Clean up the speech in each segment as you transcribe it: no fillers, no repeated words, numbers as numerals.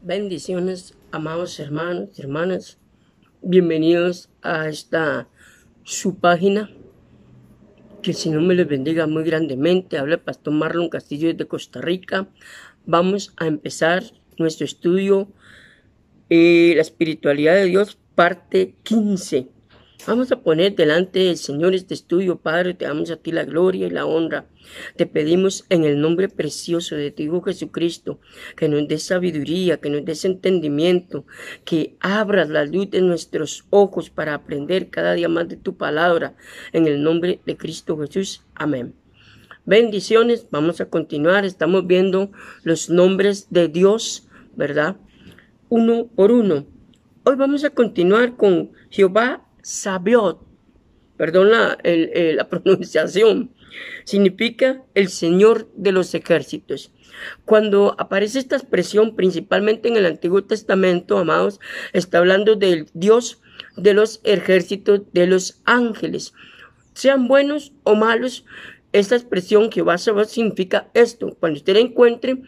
Bendiciones, amados hermanos y hermanas. Bienvenidos a esta su página. Que el Señor me les bendiga muy grandemente. Habla el pastor Marlon Castillo desde Costa Rica. Vamos a empezar nuestro estudio, la espiritualidad de Dios, parte 15. Vamos a poner delante del Señor este estudio. Padre, te damos a ti la gloria y la honra. Te pedimos en el nombre precioso de tu Hijo Jesucristo que nos des sabiduría, que nos des entendimiento, que abras la luz de nuestros ojos para aprender cada día más de tu palabra. En el nombre de Cristo Jesús. Amén. Bendiciones. Vamos a continuar. Estamos viendo los nombres de Dios, ¿verdad? Uno por uno. Hoy vamos a continuar con Jehová Sabaoth, perdón la pronunciación, significa el Señor de los ejércitos. Cuando aparece esta expresión, principalmente en el Antiguo Testamento, amados, está hablando del Dios de los ejércitos, de los ángeles. Sean buenos o malos, esta expresión Jehová Sabaoth significa esto. Cuando usted la encuentre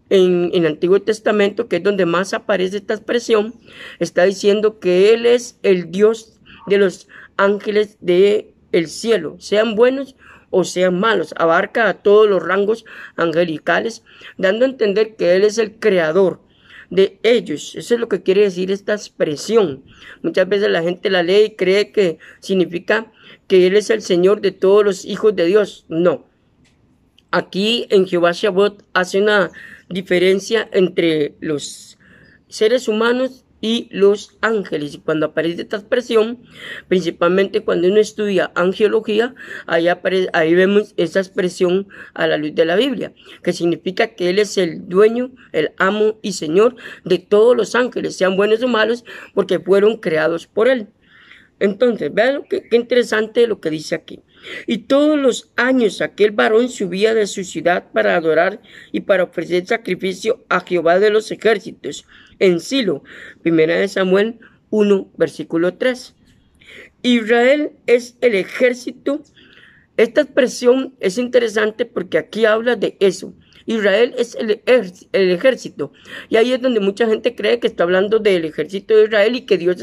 en el Antiguo Testamento, que es donde más aparece esta expresión, está diciendo que Él es el Dios de los ángeles del cielo, sean buenos o sean malos. Abarca a todos los rangos angelicales, dando a entender que Él es el creador de ellos. Eso es lo que quiere decir esta expresión. Muchas veces la gente la lee y cree que significa que Él es el Señor de todos los hijos de Dios. No. Aquí en Jehová Sabaoth hace una diferencia entre los seres humanos y los ángeles. Y cuando aparece esta expresión, principalmente cuando uno estudia angelología, ahí vemos esa expresión a la luz de la Biblia, que significa que Él es el dueño, el amo y Señor de todos los ángeles, sean buenos o malos, porque fueron creados por Él. Entonces, vean qué interesante lo que dice aquí. Y todos los años aquel varón subía de su ciudad para adorar y para ofrecer sacrificio a Jehová de los ejércitos en Silo. 1 Samuel 1, versículo 3. Israel es el ejército. Esta expresión es interesante porque aquí habla de eso. Israel es el ejército. Y ahí es donde mucha gente cree que está hablando del ejército de Israel y que Dios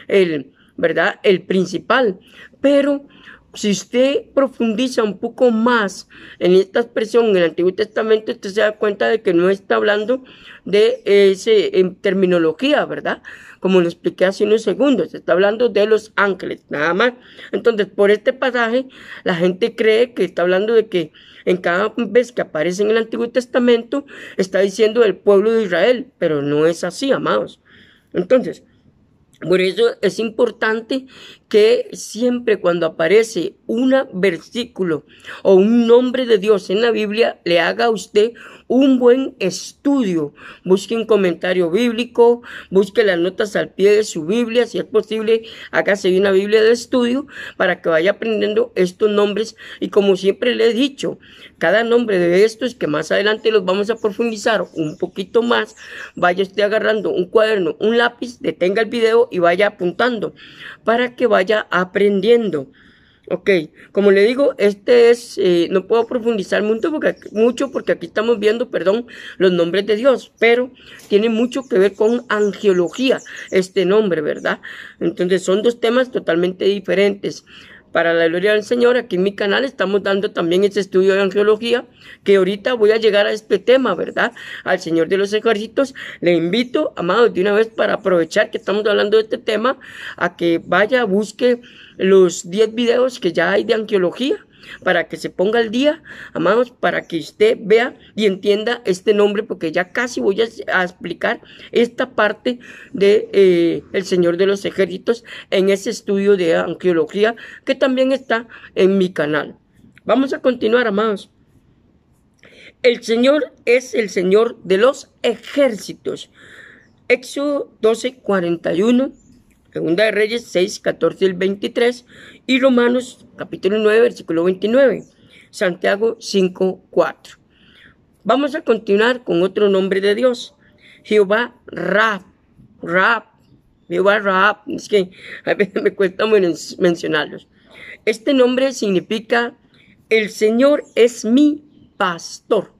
es ¿verdad? El principal. Pero si usted profundiza un poco más en esta expresión en el Antiguo Testamento, usted se da cuenta de que no está hablando de en terminología, ¿verdad? Como lo expliqué hace unos segundos, está hablando de los ángeles, nada más. Entonces, por este pasaje, la gente cree que está hablando de que en cada vez que aparece en el Antiguo Testamento, está diciendo del pueblo de Israel, pero no es así, amados. Entonces, por eso es importante que siempre cuando aparece un versículo o un nombre de Dios en la Biblia, le haga a usted un buen estudio. Busque un comentario bíblico, busque las notas al pie de su Biblia, si es posible, hágase una Biblia de estudio para que vaya aprendiendo estos nombres. Y como siempre le he dicho, cada nombre de estos, que más adelante los vamos a profundizar un poquito más, vaya usted agarrando un cuaderno, un lápiz, detenga el video y vaya apuntando para que vaya aprendiendo. Ok, como le digo, no puedo profundizar mucho porque aquí estamos viendo, los nombres de Dios, pero tiene mucho que ver con angelología, este nombre, ¿verdad? Entonces son dos temas totalmente diferentes. Para la gloria del Señor, aquí en mi canal estamos dando también este estudio de angelología, que ahorita voy a llegar a este tema, ¿verdad? Al Señor de los ejércitos. Le invito, amados, de una vez para aprovechar que estamos hablando de este tema, a que vaya, busque los 10 videos que ya hay de angelología, para que se ponga al día, amados, para que usted vea y entienda este nombre, porque ya casi voy a explicar esta parte de el Señor de los ejércitos en ese estudio de angelología que también está en mi canal. Vamos a continuar, amados. El Señor es el Señor de los ejércitos. Éxodo 12:41. Segunda de Reyes 6, 14 y 23 y Romanos capítulo 9, versículo 29. Santiago 5, 4. Vamos a continuar con otro nombre de Dios. Jehová Ra. Jehová Ra. Es que a veces me cuesta mencionarlos. Este nombre significa el Señor es mi pastor.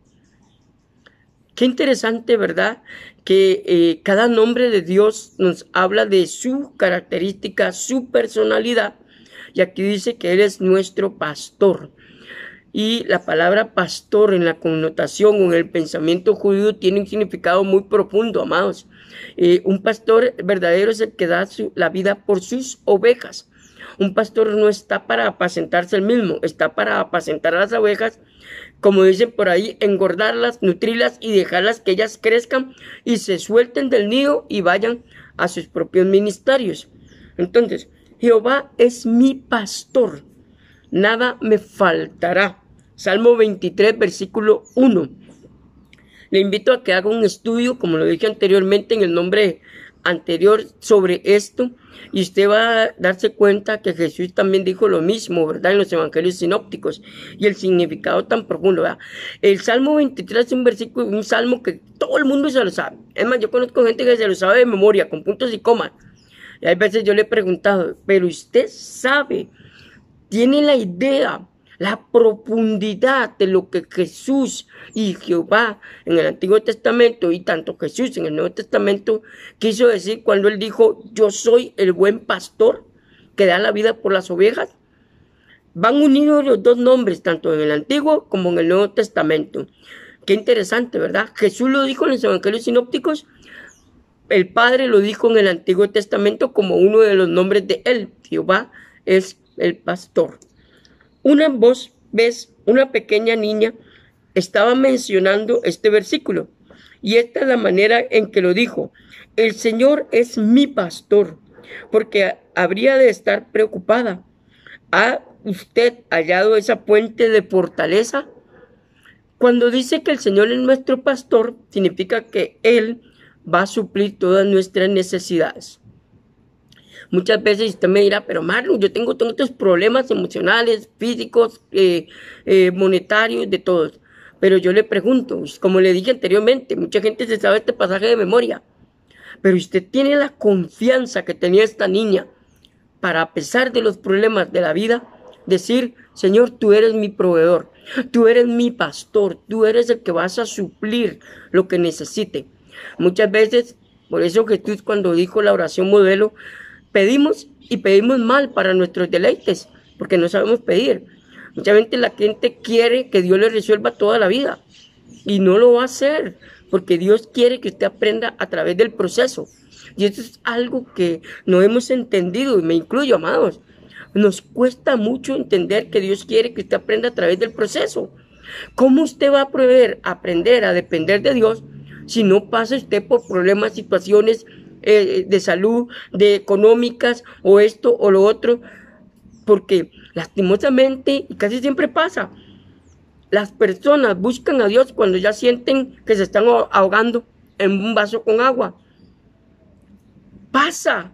Qué interesante, ¿verdad? Que cada nombre de Dios nos habla de su característica, su personalidad. Y aquí dice que Él es nuestro pastor. Y la palabra pastor en la connotación o en el pensamiento judío tiene un significado muy profundo, amados. Un pastor verdadero es el que da la vida por sus ovejas. Un pastor no está para apacentarse él mismo, está para apacentar a las ovejas, como dicen por ahí, engordarlas, nutrirlas y dejarlas que ellas crezcan y se suelten del nido y vayan a sus propios ministerios. Entonces, Jehová es mi pastor, nada me faltará. Salmo 23, versículo 1. Le invito a que haga un estudio, como lo dije anteriormente, en el nombre anterior sobre esto, y usted va a darse cuenta que Jesús también dijo lo mismo, ¿verdad? En los evangelios sinópticos, y el significado tan profundo, ¿verdad? El Salmo 23 es un salmo que todo el mundo se lo sabe. Es más, yo conozco gente que se lo sabe de memoria, con puntos y comas. Y hay veces yo le he preguntado, pero usted sabe, tiene la idea, la profundidad de lo que Jesús y Jehová en el Antiguo Testamento y tanto Jesús en el Nuevo Testamento quiso decir cuando Él dijo, yo soy el buen pastor que da la vida por las ovejas. Van unidos los dos nombres, tanto en el Antiguo como en el Nuevo Testamento. Qué interesante, ¿verdad? Jesús lo dijo en los evangelios sinópticos, el Padre lo dijo en el Antiguo Testamento como uno de los nombres de Él. Jehová es el pastor. Una vez, una pequeña niña estaba mencionando este versículo, y esta es la manera en que lo dijo. El Señor es mi pastor, porque habría de estar preocupada. ¿Ha usted hallado esa fuente de fortaleza? Cuando dice que el Señor es nuestro pastor, significa que Él va a suplir todas nuestras necesidades. Muchas veces usted me dirá, pero Marlon, yo tengo todos estos problemas emocionales, físicos, monetarios, de todos. Pero yo le pregunto, como le dije anteriormente, mucha gente se sabe este pasaje de memoria. Pero usted tiene la confianza que tenía esta niña para, a pesar de los problemas de la vida, decir, Señor, tú eres mi proveedor, tú eres mi pastor, tú eres el que vas a suplir lo que necesite. Muchas veces, por eso Jesús cuando dijo la oración modelo, pedimos y pedimos mal para nuestros deleites, porque no sabemos pedir. Mucha gente, la gente quiere que Dios le resuelva toda la vida y no lo va a hacer, porque Dios quiere que usted aprenda a través del proceso. Y eso es algo que no hemos entendido, y me incluyo, amados. Nos cuesta mucho entender que Dios quiere que usted aprenda a través del proceso. ¿Cómo usted va a aprender a depender de Dios si no pasa usted por problemas, situaciones de salud, de económicas, o esto o lo otro? Porque lastimosamente, y casi siempre pasa, las personas buscan a Dios cuando ya sienten que se están ahogando en un vaso con agua. Pasa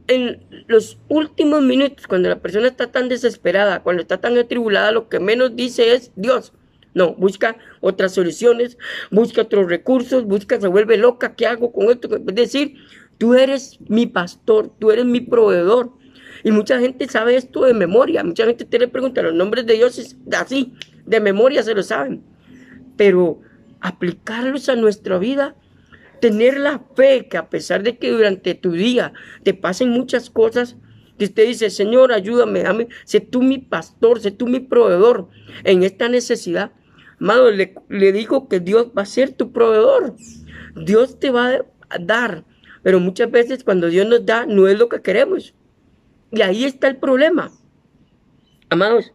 en los últimos minutos, cuando la persona está tan desesperada, cuando está tan atribulada, lo que menos dice es Dios. No, busca otras soluciones, busca otros recursos, se vuelve loca, ¿qué hago con esto? Es decir, tú eres mi pastor, tú eres mi proveedor. Y mucha gente sabe esto de memoria, mucha gente te le pregunta los nombres de Dios así, de memoria se lo saben. Pero aplicarlos a nuestra vida, tener la fe que a pesar de que durante tu día te pasen muchas cosas, que usted dice, Señor, ayúdame, dame, sé tú mi pastor, sé tú mi proveedor en esta necesidad. Amado, le digo que Dios va a ser tu proveedor. Dios te va a dar, pero muchas veces cuando Dios nos da, no es lo que queremos. Y ahí está el problema. Amados,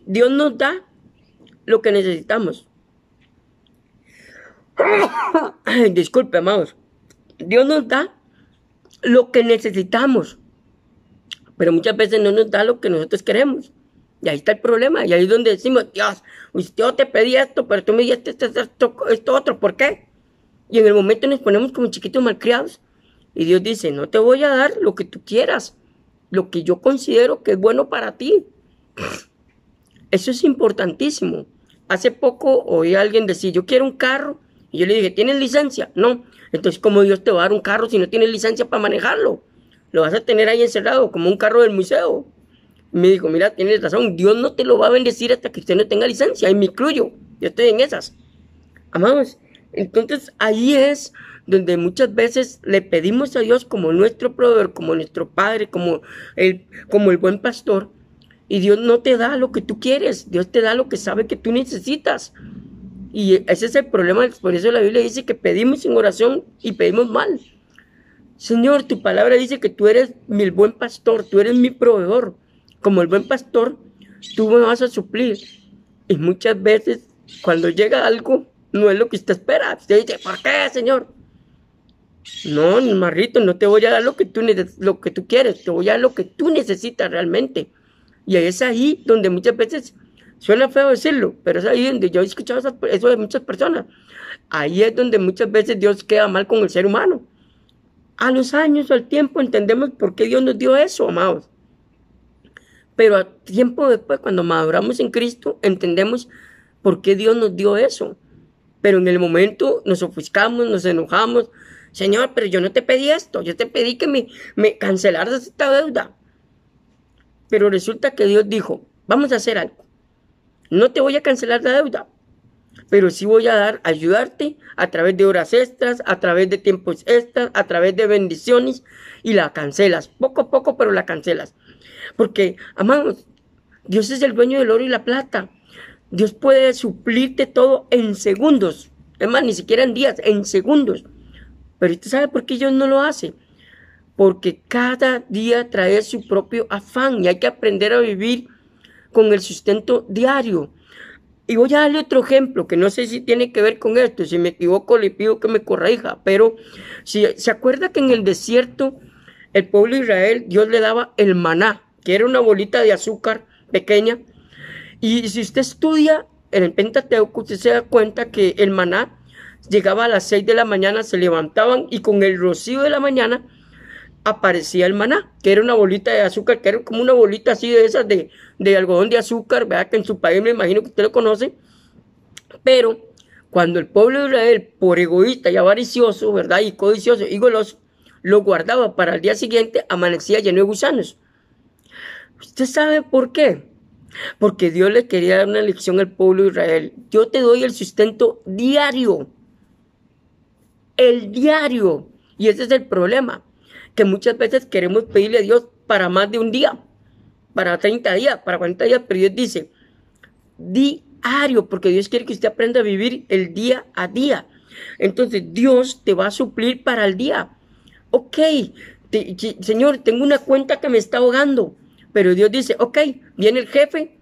Dios nos da lo que necesitamos. Disculpe, amados. Dios nos da lo que necesitamos, pero muchas veces no nos da lo que nosotros queremos. Y ahí está el problema. Y ahí es donde decimos, Dios, yo te pedí esto, pero tú me diste esto otro. ¿Por qué? Y en el momento nos ponemos como chiquitos malcriados. Y Dios dice, no te voy a dar lo que tú quieras, lo que yo considero que es bueno para ti. Eso es importantísimo. Hace poco oí a alguien decir, yo quiero un carro. Y yo le dije, ¿tienes licencia? No. Entonces, ¿cómo Dios te va a dar un carro si no tienes licencia para manejarlo? Lo vas a tener ahí encerrado, como un carro del museo. Y me dijo, mira, tienes razón, Dios no te lo va a bendecir hasta que usted no tenga licencia. Y me incluyo, yo estoy en esas. Amados, entonces ahí es donde muchas veces le pedimos a Dios como nuestro proveedor, como nuestro Padre, como el buen pastor, y Dios no te da lo que tú quieres, Dios te da lo que sabe que tú necesitas. Y ese es el problema, por eso la Biblia dice que pedimos en oración y pedimos mal. Señor, tu palabra dice que tú eres mi buen pastor, tú eres mi proveedor. Como el buen pastor, tú me vas a suplir. Y muchas veces, cuando llega algo, no es lo que usted espera. Usted dice, ¿por qué, Señor? No, marrito, no te voy a dar lo que tú quieres, te voy a dar lo que tú necesitas realmente. Y es ahí donde muchas veces, suena feo decirlo, pero es ahí donde yo he escuchado eso de muchas personas. Ahí es donde muchas veces Dios queda mal con el ser humano. A los años, al tiempo, entendemos por qué Dios nos dio eso, amados. Pero a tiempo después, cuando maduramos en Cristo, entendemos por qué Dios nos dio eso. Pero en el momento nos ofuscamos, nos enojamos. Señor, pero yo no te pedí esto, yo te pedí que me cancelaras esta deuda. Pero resulta que Dios dijo, vamos a hacer algo. No te voy a cancelar la deuda, pero sí voy a ayudarte a través de horas extras, a través de tiempos extras, a través de bendiciones, y la cancelas, poco a poco, pero la cancelas. Porque, amados, Dios es el dueño del oro y la plata. Dios puede suplirte todo en segundos. Es más, ni siquiera en días, en segundos. Pero ¿usted sabe por qué Dios no lo hace? Porque cada día trae su propio afán y hay que aprender a vivir con el sustento diario. Y voy a darle otro ejemplo que no sé si tiene que ver con esto. Si me equivoco, le pido que me corrija. Pero si se acuerda que en el desierto el pueblo de Israel, Dios le daba el maná, que era una bolita de azúcar pequeña. Y si usted estudia en el Pentateuco, usted se da cuenta que el maná llegaba a las 6 de la mañana, se levantaban y con el rocío de la mañana aparecía el maná, que era una bolita de azúcar, que era como una bolita así de esas de algodón de azúcar, ¿verdad? Que en su país me imagino que usted lo conoce. Pero cuando el pueblo de Israel, por egoísta y avaricioso, ¿verdad? Y codicioso y goloso, lo guardaba para el día siguiente, amanecía lleno de gusanos. ¿Usted sabe por qué? Porque Dios le quería dar una lección al pueblo de Israel. Yo te doy el sustento diario. El diario. Y ese es el problema. Que muchas veces queremos pedirle a Dios para más de un día. Para 30 días, para 40 días. Pero Dios dice, diario. Porque Dios quiere que usted aprenda a vivir el día a día. Entonces Dios te va a suplir para el día. Ok, Señor, tengo una cuenta que me está ahogando. Pero Dios dice, ok, viene el jefe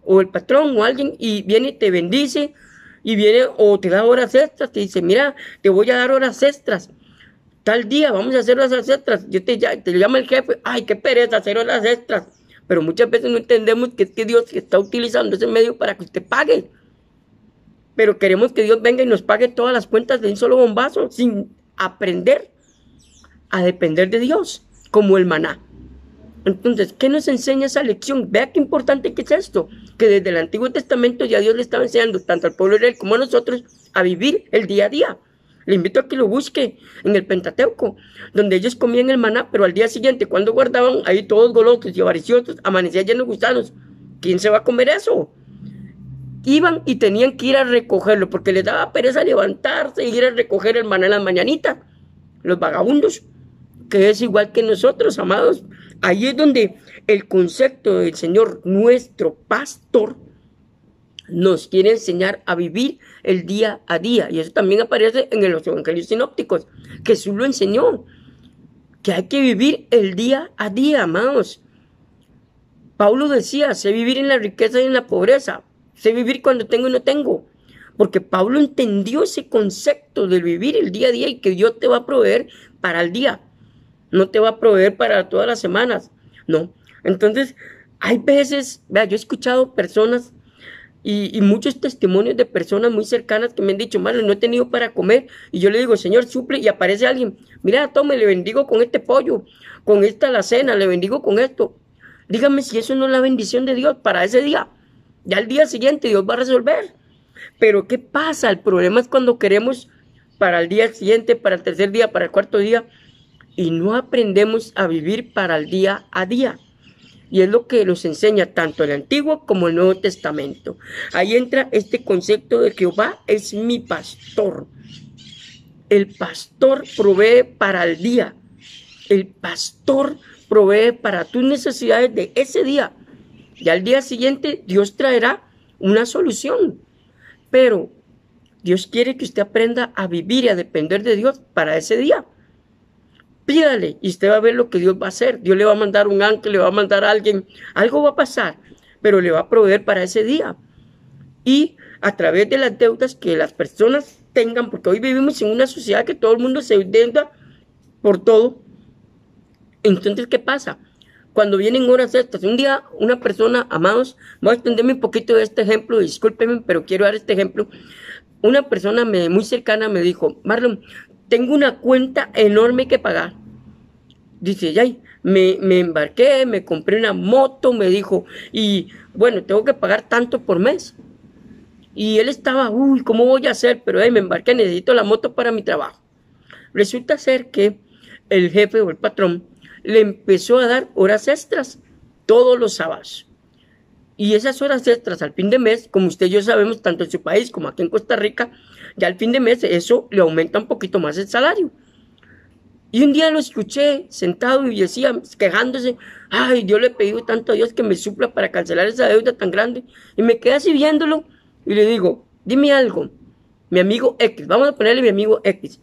o el patrón o alguien y viene y te bendice y viene o te da horas extras, te dice, mira, te voy a dar horas extras. Tal día vamos a hacer horas extras. Te llama el jefe, ay, qué pereza hacer horas extras. Pero muchas veces no entendemos que es que Dios está utilizando ese medio para que usted pague. Pero queremos que Dios venga y nos pague todas las cuentas de un solo bombazo sin aprender a depender de Dios, como el maná. Entonces, ¿qué nos enseña esa lección? Vea qué importante que es esto, que desde el Antiguo Testamento ya Dios le estaba enseñando tanto al pueblo de Israel como a nosotros a vivir el día a día. Le invito a que lo busque en el Pentateuco, donde ellos comían el maná, pero al día siguiente, cuando guardaban, ahí todos golosos y avariciosos, amanecían llenos de gusanos. ¿Quién se va a comer eso? Iban y tenían que ir a recogerlo, porque les daba pereza levantarse e ir a recoger el maná en las mañanitas. Los vagabundos, que es igual que nosotros, amados. Ahí es donde el concepto del Señor, nuestro pastor, nos quiere enseñar a vivir el día a día. Y eso también aparece en los evangelios sinópticos. Jesús lo enseñó, que hay que vivir el día a día, amados. Pablo decía, sé vivir en la riqueza y en la pobreza. Sé vivir cuando tengo y no tengo. Porque Pablo entendió ese concepto de vivir el día a día y que Dios te va a proveer para el día. No te va a proveer para todas las semanas, no. Entonces, hay veces, vea, yo he escuchado personas y muchos testimonios de personas muy cercanas que me han dicho, madre, no he tenido para comer. Y yo le digo, Señor, suple, y aparece alguien, mira, tome, le bendigo con este pollo, con esta la cena, le bendigo con esto. Dígame si eso no es la bendición de Dios para ese día. Ya al día siguiente Dios va a resolver. Pero ¿qué pasa? El problema es cuando queremos para el día siguiente, para el tercer día, para el cuarto día, y no aprendemos a vivir para el día a día. Y es lo que nos enseña tanto el Antiguo como el Nuevo Testamento. Ahí entra este concepto de que Jehová es mi pastor. El pastor provee para el día. El pastor provee para tus necesidades de ese día. Y al día siguiente Dios traerá una solución. Pero Dios quiere que usted aprenda a vivir y a depender de Dios para ese día. Pídale y usted va a ver lo que Dios va a hacer. Dios le va a mandar un ángel, le va a mandar a alguien. Algo va a pasar, pero le va a proveer para ese día. Y a través de las deudas que las personas tengan, porque hoy vivimos en una sociedad que todo el mundo se endeuda por todo. Entonces, ¿qué pasa? Cuando vienen horas estas, un día una persona, amados, voy a extenderme un poquito de este ejemplo, discúlpenme, pero quiero dar este ejemplo. Una persona muy cercana me dijo, Marlon, tengo una cuenta enorme que pagar. Dice, ya, me embarqué, me compré una moto, me dijo, y bueno, tengo que pagar tanto por mes. Y él estaba, uy, ¿cómo voy a hacer? Pero me embarqué, necesito la moto para mi trabajo. Resulta ser que el jefe o el patrón le empezó a dar horas extras todos los sábados. Y esas horas extras al fin de mes, como usted y yo sabemos, tanto en su país como aquí en Costa Rica, ya al fin de mes eso le aumenta un poquito más el salario. Y un día lo escuché sentado y decía, quejándose, ay, Dios le he pedido tanto a Dios que me supla para cancelar esa deuda tan grande. Y me quedé así viéndolo y le digo, dime algo, mi amigo X, vamos a ponerle mi amigo X.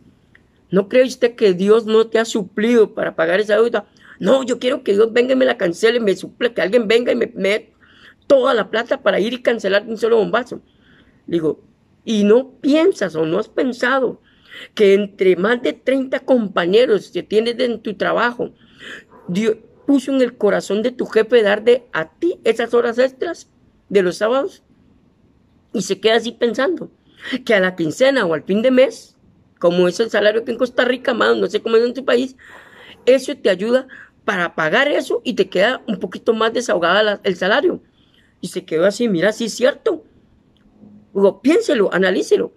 ¿No cree usted que Dios no te ha suplido para pagar esa deuda? No, yo quiero que Dios venga y me la cancele, me suple, que alguien venga y me dé toda la plata para ir y cancelar de un solo bombazo. Digo, ¿y no piensas o no has pensado que entre más de 30 compañeros que tienes en tu trabajo, Dios puso en el corazón de tu jefe darle a ti esas horas extras de los sábados? Y se queda así pensando que a la quincena o al fin de mes, como es el salario aquí en Costa Rica, más no sé cómo es en tu país, eso te ayuda para pagar eso y te queda un poquito más desahogada el salario. Y se quedó así, mira, sí es cierto. Digo, piénselo, analícelo.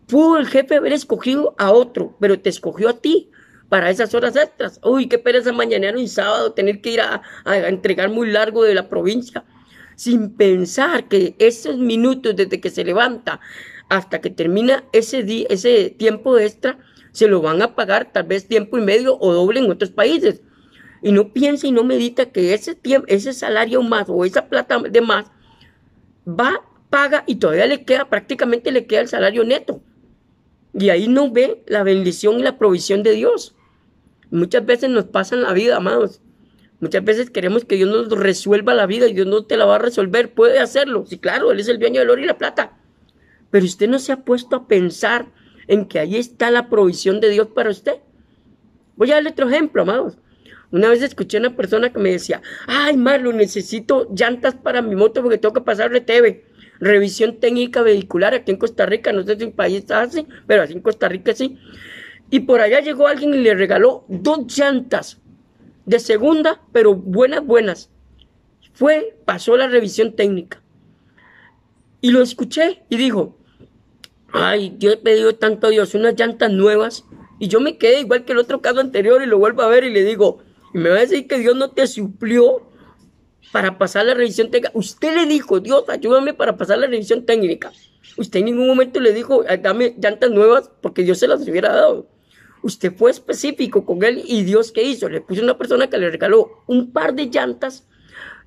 Pudo el jefe haber escogido a otro, pero te escogió a ti para esas horas extras. Uy, qué pereza mañanero y sábado tener que ir a entregar muy largo de la provincia, sin pensar que esos minutos desde que se levanta hasta que termina ese tiempo extra, se lo van a pagar tal vez tiempo y medio o doble en otros países. Y no piensa y no medita que ese salario más o esa plata de más paga y todavía prácticamente le queda el salario neto. Y ahí no ve la bendición y la provisión de Dios. Muchas veces nos pasa en la vida, amados. Muchas veces queremos que Dios nos resuelva la vida y Dios no te la va a resolver. Puede hacerlo. Sí, claro, Él es el dueño del oro y la plata. Pero usted no se ha puesto a pensar en que ahí está la provisión de Dios para usted. Voy a darle otro ejemplo, amados. Una vez escuché a una persona que me decía, ay, Marlon, necesito llantas para mi moto porque tengo que pasar RTV. Revisión técnica vehicular aquí en Costa Rica, no sé si en país así, pero así en Costa Rica sí. Y por allá llegó alguien y le regaló 2 llantas de segunda, pero buenas. Pasó la revisión técnica. Y lo escuché y dijo, ay, yo he pedido tanto a Dios unas llantas nuevas. Y yo me quedé igual que el otro caso anterior y lo vuelvo a ver y le digo, y me va a decir que Dios no te suplió para pasar la revisión técnica. Usted le dijo, Dios, ayúdame para pasar la revisión técnica. Usted en ningún momento le dijo, dame llantas nuevas porque Dios se las hubiera dado. Usted fue específico con él y Dios, ¿qué hizo? Le puso una persona que le regaló un par de llantas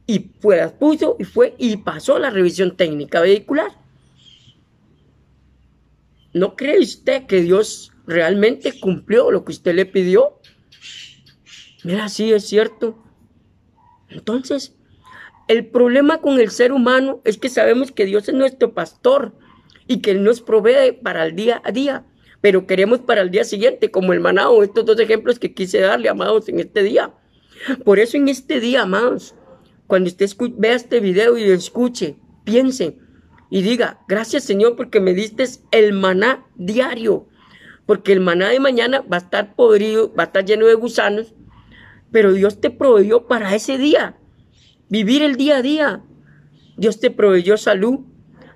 y las puso y pasó la revisión técnica vehicular. ¿No cree usted que Dios realmente cumplió lo que usted le pidió? Mira, sí es cierto. Entonces, el problema con el ser humano es que sabemos que Dios es nuestro pastor y que Él nos provee para el día a día, pero queremos para el día siguiente, como el maná o estos 2 ejemplos que quise darle, amados, en este día. Por eso en este día, amados, cuando usted vea este video y lo escuche, piense y diga, gracias Señor porque me diste el maná diario, porque el maná de mañana va a estar podrido, va a estar lleno de gusanos, pero Dios te proveyó para ese día, vivir el día a día. Dios te proveyó salud,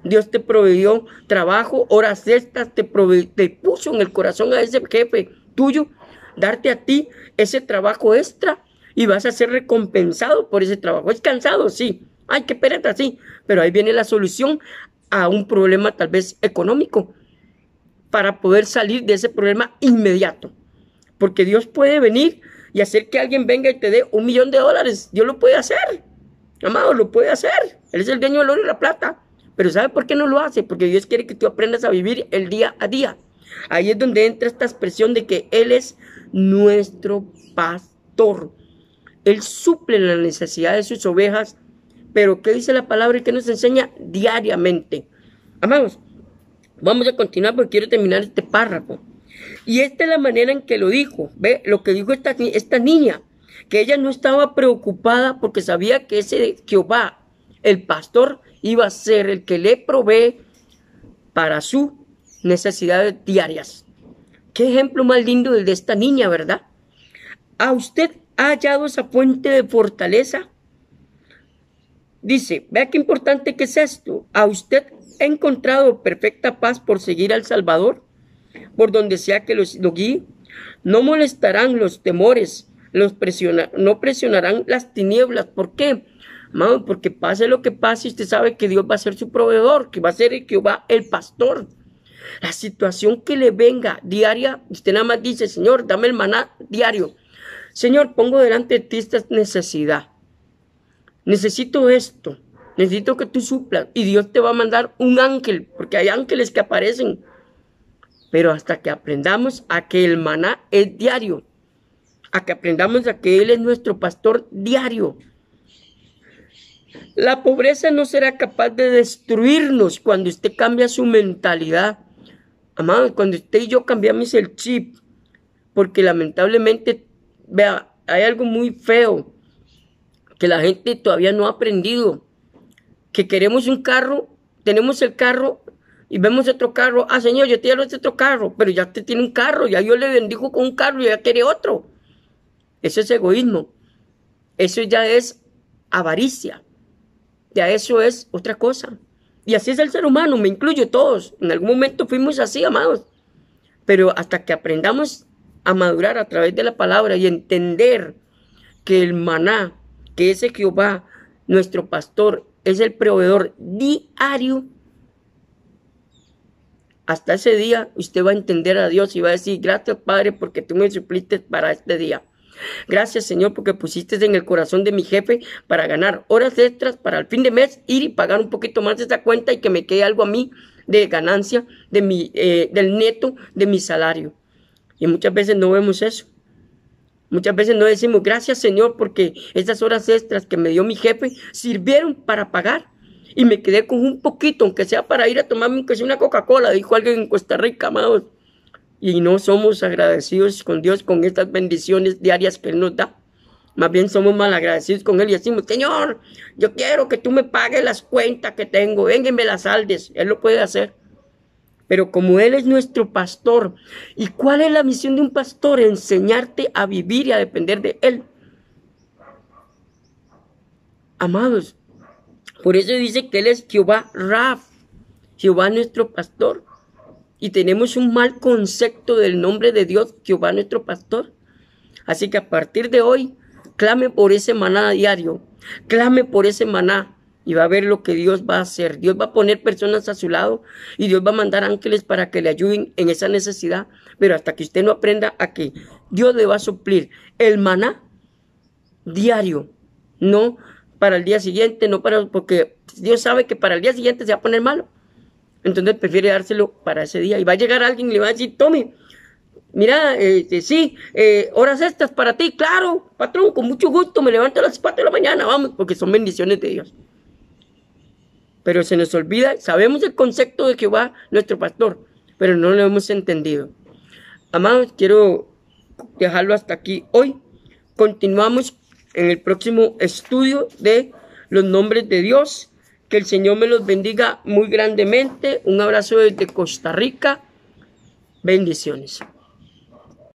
Dios te proveyó trabajo, horas extras, te puso en el corazón a ese jefe tuyo, darte a ti ese trabajo extra y vas a ser recompensado por ese trabajo. ¿Es cansado? Sí. Ay, qué pereza, sí. Pero ahí viene la solución a un problema tal vez económico, para poder salir de ese problema inmediato. Porque Dios puede venir y hacer que alguien venga y te dé $1.000.000. Dios lo puede hacer. Amado, lo puede hacer. Él es el dueño del oro y la plata. Pero ¿sabe por qué no lo hace? Porque Dios quiere que tú aprendas a vivir el día a día. Ahí es donde entra esta expresión de que Él es nuestro pastor. Él suple la necesidad de sus ovejas. Pero ¿qué dice la palabra y qué nos enseña diariamente? Amados, vamos a continuar porque quiero terminar este párrafo. Y esta es la manera en que lo dijo. Ve lo que dijo esta niña, que ella no estaba preocupada porque sabía que ese Jehová, el pastor, iba a ser el que le provee para sus necesidades diarias. Qué ejemplo más lindo el de esta niña, ¿verdad? ¿A usted ha hallado esa fuente de fortaleza? Dice, vea qué importante que es esto. ¿A usted ha encontrado perfecta paz por seguir al Salvador? Por donde sea que lo guíe. No molestarán los temores, no presionarán las tinieblas. ¿Por qué? Amado, porque pase lo que pase, usted sabe que Dios va a ser su proveedor, que va a ser Jehová el pastor. La situación que le venga diaria, usted nada más dice, Señor, dame el maná diario. Señor, pongo delante de ti esta necesidad. Necesito esto, necesito que tú suplas. Y Dios te va a mandar un ángel, porque hay ángeles que aparecen. Pero hasta que aprendamos a que el maná es diario, a que aprendamos a que Él es nuestro pastor diario. La pobreza no será capaz de destruirnos cuando usted cambia su mentalidad. Amado, cuando usted y yo cambiamos el chip, porque lamentablemente, vea, hay algo muy feo, que la gente todavía no ha aprendido, que queremos un carro, tenemos el carro y vemos otro carro. Ah, Señor, yo te quiero este otro carro, pero ya usted tiene un carro, ya Dios le bendijo con un carro y ya quiere otro. Eso es egoísmo, eso ya es avaricia, ya eso es otra cosa. Y así es el ser humano, me incluyo todos, en algún momento fuimos así, amados. Pero hasta que aprendamos a madurar a través de la palabra y entender que el maná, que ese Jehová, nuestro pastor, es el proveedor diario, hasta ese día usted va a entender a Dios y va a decir, gracias Padre porque tú me supliste para este día. Gracias Señor porque pusiste en el corazón de mi jefe para ganar horas extras para el fin de mes ir y pagar un poquito más de esa cuenta y que me quede algo a mí de ganancia de del neto de mi salario. Y muchas veces no vemos eso. Muchas veces no decimos gracias Señor porque esas horas extras que me dio mi jefe sirvieron para pagar. Y me quedé con un poquito, aunque sea para ir a tomarme aunque sea una Coca-Cola, dijo alguien en Costa Rica, amados. Y no somos agradecidos con Dios con estas bendiciones diarias que Él nos da. Más bien somos mal agradecidos con Él y decimos, Señor, yo quiero que tú me pagues las cuentas que tengo, venga y me las saldes. Él lo puede hacer. Pero como Él es nuestro pastor, ¿y cuál es la misión de un pastor? Enseñarte a vivir y a depender de Él. Amados, por eso dice que Él es Jehová Raf, Jehová nuestro pastor. Y tenemos un mal concepto del nombre de Dios, Jehová nuestro pastor. Así que a partir de hoy, clame por ese maná diario, clame por ese maná. Y va a ver lo que Dios va a hacer. Dios va a poner personas a su lado y Dios va a mandar ángeles para que le ayuden en esa necesidad. Pero hasta que usted no aprenda a que Dios le va a suplir el maná diario, no para el día siguiente, no para, porque Dios sabe que para el día siguiente se va a poner malo. Entonces prefiere dárselo para ese día. Y va a llegar alguien y le va a decir, tome, mira, sí, horas extras para ti. Claro, patrón, con mucho gusto, me levanto a las 4 de la mañana, vamos, porque son bendiciones de Dios. Pero se nos olvida, sabemos el concepto de Jehová, nuestro pastor, pero no lo hemos entendido. Amados, quiero dejarlo hasta aquí hoy. Continuamos en el próximo estudio de los nombres de Dios. Que el Señor me los bendiga muy grandemente. Un abrazo desde Costa Rica. Bendiciones.